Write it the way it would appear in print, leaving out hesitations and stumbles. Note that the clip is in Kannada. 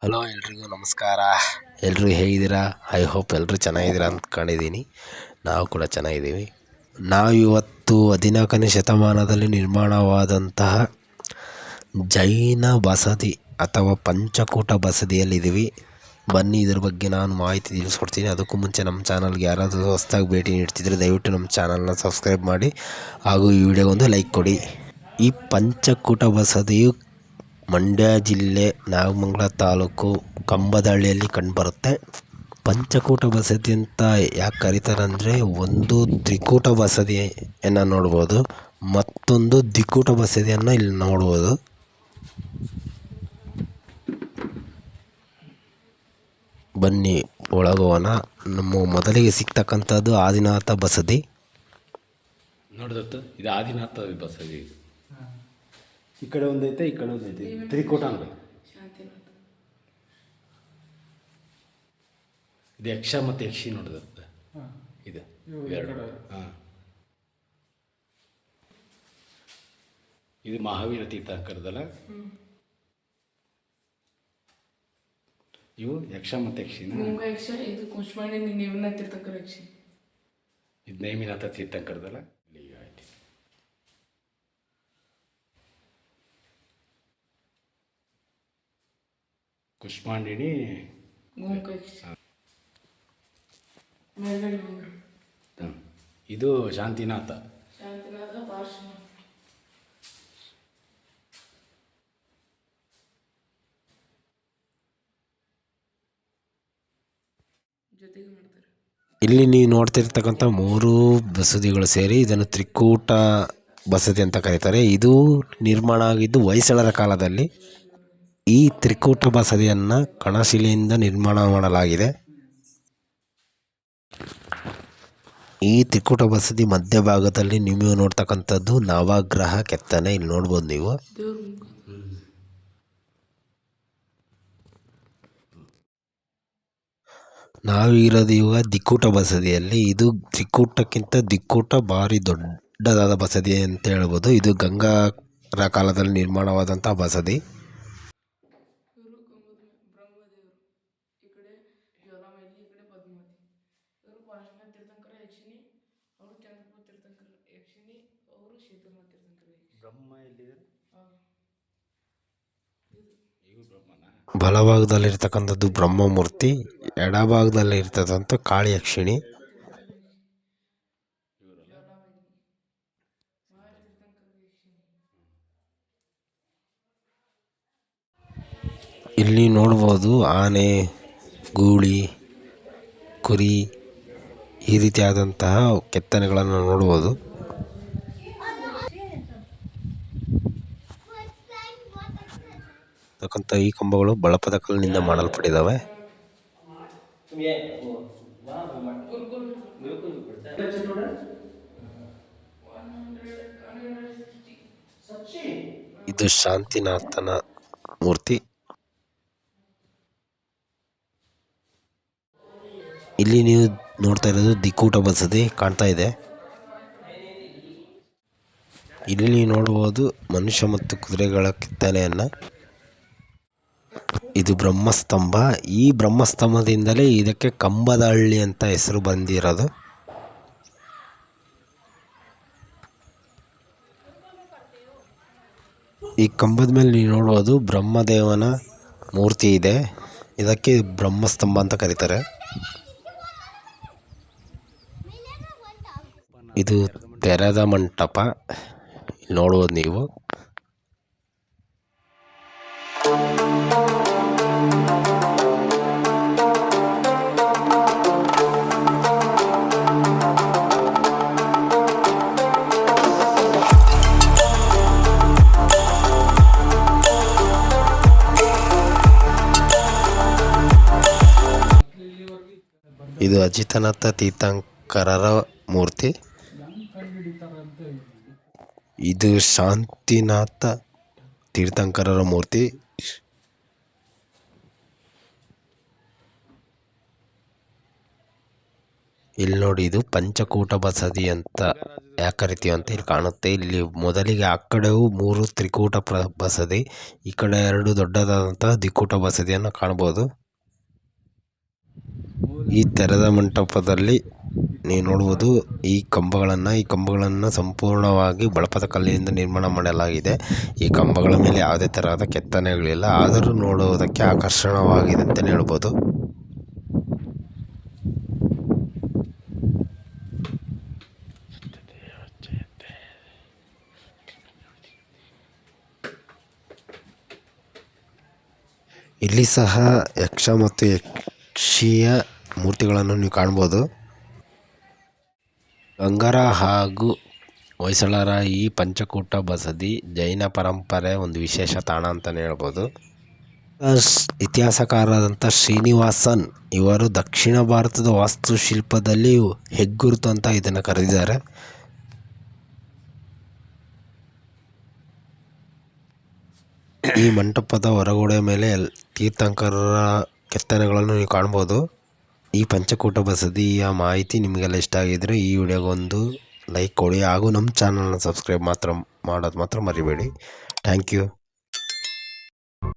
ಹಲೋ ಎಲ್ರಿಗೂ ನಮಸ್ಕಾರ. ಎಲ್ಲರೂ ಹೇಗಿದ್ದೀರಾ? ಐ ಹೋಪ್ ಎಲ್ಲರೂ ಚೆನ್ನಾಗಿದ್ದೀರಾ ಅಂದ್ಕೊಂಡಿದ್ದೀನಿ. ನಾವು ಕೂಡ ಚೆನ್ನಾಗಿದ್ದೀವಿ. ನಾವು ಇವತ್ತು 14ನೇ ಶತಮಾನದಲ್ಲಿ ನಿರ್ಮಾಣವಾದಂತಹ ಜೈನ ಬಸದಿ ಅಥವಾ ಪಂಚಕೂಟ ಬಸದಿಯಲ್ಲಿದ್ದೀವಿ. ಬನ್ನಿ ಇದ್ರ ಬಗ್ಗೆ ನಾನು ಮಾಹಿತಿ ತಿಳಿಸ್ಕೊಡ್ತೀನಿ. ಅದಕ್ಕೂ ಮುಂಚೆ ನಮ್ಮ ಚಾನಲ್ಗೆ ಯಾರಾದರೂ ಹೊಸದಾಗಿ ಭೇಟಿ ನೀಡ್ತಿದ್ರೆ ದಯವಿಟ್ಟು ನಮ್ಮ ಚಾನಲ್ನ ಸಬ್ಸ್ಕ್ರೈಬ್ ಮಾಡಿ ಹಾಗೂ ಈ ವಿಡಿಯೋಗೊಂದು ಲೈಕ್ ಕೊಡಿ. ಈ ಪಂಚಕೂಟ ಬಸದಿಯು ಮಂಡ್ಯ ಜಿಲ್ಲೆ ನಾಗಮಂಗಲ ತಾಲೂಕು ಕಂಬದಹಳ್ಳಿಯಲ್ಲಿ ಕಂಡುಬರುತ್ತೆ. ಪಂಚಕೂಟ ಬಸದಿ ಅಂತ ಯಾಕೆ ಕರೀತಾರೆ ಅಂದರೆ, ಒಂದು ತ್ರಿಕೂಟ ಬಸದಿಯನ್ನು ನೋಡ್ಬೋದು, ಮತ್ತೊಂದು ದ್ವಿಕೂಟ ಬಸದಿಯನ್ನು ಇಲ್ಲಿ ನೋಡ್ಬೋದು. ಬನ್ನಿ ಒಳಗೋಣ. ನಮ್ಮ ಮೊದಲಿಗೆ ಸಿಗ್ತಕ್ಕಂಥದ್ದು ಆದಿನಾಥ ಬಸದಿ. ನೋಡಿದತ್ತು ಇದು ಆದಿನಾಥ ಬಸದಿ. ಈ ಕಡೆ ಒಂದೈತೆ, ಈ ಕಡೆ ಒಂದೈತೆ, ತ್ರಿಕೂಟ ಅಂತ. ಇದು ಯಕ್ಷ ಮತ್ತು ಯಕ್ಷಿ ನೋಡಿದತ್ತ ಇದು ಎರಡು. ಹಾಂ, ಇದು ಮಹಾವೀರ ತೀರ್ಥಂಕರದಲ್ಲ. ಇವು ಯಕ್ಷ ಮತ್ತು ಯಕ್ಷಿನ. ಇದು ಕುಷ್ಮಾಂಡಿ ನೇಮಿನಾಥ ತೀರ್ಥಂಕರ ಯಕ್ಷಿ. ಇದು ನೇಮಿನಾಥ ತೀರ್ಥಂಕರದಲ್ಲ. ಕುಷ್ಮಾಂಡಿನಿ ಇದು ಶಾಂತಿನಾಥ. ಇಲ್ಲಿ ನೀವು ನೋಡ್ತಿರ್ತಕ್ಕಂಥ ಮೂರು ಬಸದಿಗಳು ಸೇರಿ ಇದನ್ನು ತ್ರಿಕೂಟ ಬಸದಿ ಅಂತ ಕರೀತಾರೆ. ಇದು ನಿರ್ಮಾಣ ಆಗಿದ್ದು ಹೊಯ್ಸಳರ ಕಾಲದಲ್ಲಿ. ಈ ತ್ರಿಕೂಟ ಬಸದಿಯನ್ನು ಕಣಶಿಲೆಯಿಂದ ನಿರ್ಮಾಣ ಮಾಡಲಾಗಿದೆ. ಈ ತ್ರಿಕೂಟ ಬಸದಿ ಮಧ್ಯಭಾಗದಲ್ಲಿ ನೀವು ನೋಡ್ತಕ್ಕಂಥದ್ದು ನವಗ್ರಹ ಕೆತ್ತನೆ. ಇಲ್ಲಿ ನೋಡ್ಬೋದು ನೀವು. ನಾವಿರೋದು ಇವಾಗ ದ್ವಿಕೂಟ ಬಸದಿಯಲ್ಲಿ. ಇದು ತ್ರಿಕೂಟಕ್ಕಿಂತ ದ್ವಿಕೂಟ ಭಾರಿ ದೊಡ್ಡದಾದ ಬಸದಿ ಅಂತ ಹೇಳ್ಬೋದು. ಇದು ಗಂಗಾರ ಕಾಲದಲ್ಲಿ ನಿರ್ಮಾಣವಾದಂಥ ಬಸದಿ. ಬಲಭಾಗದಲ್ಲಿರ್ತಕ್ಕಂಥದ್ದು ಬ್ರಹ್ಮಮೂರ್ತಿ, ಎಡಭಾಗದಲ್ಲಿ ಇರ್ತಕ್ಕಂಥ ಕಾಳಿಯಕ್ಷಿಣಿ. ಇಲ್ಲಿ ನೋಡ್ಬೋದು ಆನೆ, ಗೂಳಿ, ಕುರಿ ಈ ರೀತಿಯಾದಂತಹ ಕೆತ್ತನೆಗಳನ್ನು ನೋಡ್ಬೋದು. ಈ ಕಂಬಗಳು ಬಳಪದ ಕಲ್ಲಿನಿಂದ ಮಾಡಲ್ಪಟ್ಟಿದ್ದಾವೆ. ಇದು ಶಾಂತಿನಾಥನ ಮೂರ್ತಿ. ಇಲ್ಲಿ ನೀವು ನೋಡ್ತಾ ಇರೋದು ದ್ವಿಕೂಟ ಬಸದಿ ಕಾಣ್ತಾ ಇದೆ. ಇಲ್ಲಿ ನೀವು ನೋಡಬಹುದು ಮನುಷ್ಯ ಮತ್ತು ಕುದುರೆಗಳ ಕೆತ್ತನೆಯನ್ನ. ಇದು ಬ್ರಹ್ಮಸ್ತಂಭ. ಈ ಬ್ರಹ್ಮಸ್ತಂಭದಿಂದಲೇ ಇದಕ್ಕೆ ಕಂಬದಹಳ್ಳಿ ಅಂತ ಹೆಸರು ಬಂದಿರೋದು. ಈ ಕಂಬದ ಮೇಲೆ ನೀವು ನೋಡ್ಬೋದು ಬ್ರಹ್ಮದೇವನ ಮೂರ್ತಿ ಇದೆ. ಇದಕ್ಕೆ ಬ್ರಹ್ಮಸ್ತಂಭ ಅಂತ ಕರೀತಾರೆ. ಇದು ತೆರೆದ ಮಂಟಪ. ನೋಡ್ಬೋದು ನೀವು. ಇದು ಅಜಿತನಾಥ ತೀರ್ಥಂಕರರ ಮೂರ್ತಿ. ಇದು ಶಾಂತಿನಾಥ ತೀರ್ಥಂಕರರ ಮೂರ್ತಿ. ಇಲ್ಲಿ ನೋಡಿ, ಇದು ಪಂಚಕೂಟ ಬಸದಿ ಅಂತ ಯಾಕೆ ಕರಿತೀವಿ ಅಂತ ಇಲ್ಲಿ ಕಾಣುತ್ತೆ. ಇಲ್ಲಿ ಮೊದಲಿಗೆ ಆ ಕಡೆಯೂ 3 ತ್ರಿಕೂಟ ಬಸದಿ, ಈ ಕಡೆ 2 ದೊಡ್ಡದಾದಂತಹ ದ್ವಿಕೂಟ ಬಸದಿಯನ್ನು ಕಾಣಬಹುದು. ಈ ತೆರೆದ ಮಂಟಪದಲ್ಲಿ ನೀವು ನೋಡ್ಬೋದು ಈ ಕಂಬಗಳನ್ನು ಸಂಪೂರ್ಣವಾಗಿ ಬಳಪದ ಕಲ್ಲಿನಿಂದ ನಿರ್ಮಾಣ ಮಾಡಲಾಗಿದೆ. ಈ ಕಂಬಗಳ ಮೇಲೆ ಯಾವುದೇ ತರಹದ ಕೆತ್ತನೆಗಳಿಲ್ಲ, ಆದರೂ ನೋಡುವುದಕ್ಕೆ ಆಕರ್ಷಣವಾಗಿದೆ ಅಂತಲೇ ಹೇಳ್ಬೋದು. ಇಲ್ಲಿ ಸಹ ಯಕ್ಷ ಮತ್ತು ಯಕ್ಷಿಯ ಮೂರ್ತಿಗಳನ್ನು ನೀವು ಕಾಣ್ಬೋದು. ಗಂಗರ ಹಾಗೂ ಹೊಯ್ಸಳರ ಈ ಪಂಚಕೂಟ ಬಸದಿ ಜೈನ ಪರಂಪರೆ ಒಂದು ವಿಶೇಷ ತಾಣ ಅಂತಲೇ ಹೇಳ್ಬೋದು. ಇತಿಹಾಸಕಾರರಾದಂಥ ಶ್ರೀನಿವಾಸನ್ ಇವರು ದಕ್ಷಿಣ ಭಾರತದ ವಾಸ್ತುಶಿಲ್ಪದಲ್ಲಿ ಹೆಗ್ಗುರುತು ಅಂತ ಇದನ್ನು ಕರೆದಿದ್ದಾರೆ. ಈ ಮಂಟಪದ ಹೊರಗೋಡೆಯ ಮೇಲೆ ತೀರ್ಥಂಕರರ ಕೆತ್ತನೆಗಳನ್ನು ನೀವು ಕಾಣ್ಬೋದು. ಈ ಪಂಚಕೂಟ ಬಸದಿಯ ಮಾಹಿತಿ ನಿಮಗೆಲ್ಲ ಇಷ್ಟ ಆಗಿದ್ರೆ ಈ ವಿಡಿಯೋಗೊಂದು ಲೈಕ್ ಕೊಡಿ ಹಾಗೂ ನಮ್ಮ ಚಾನಲ್ನ ಸಬ್ಸ್ಕ್ರೈಬ್ ಮಾಡೋದು ಮಾತ್ರ ಮರಿಬೇಡಿ. Thank you.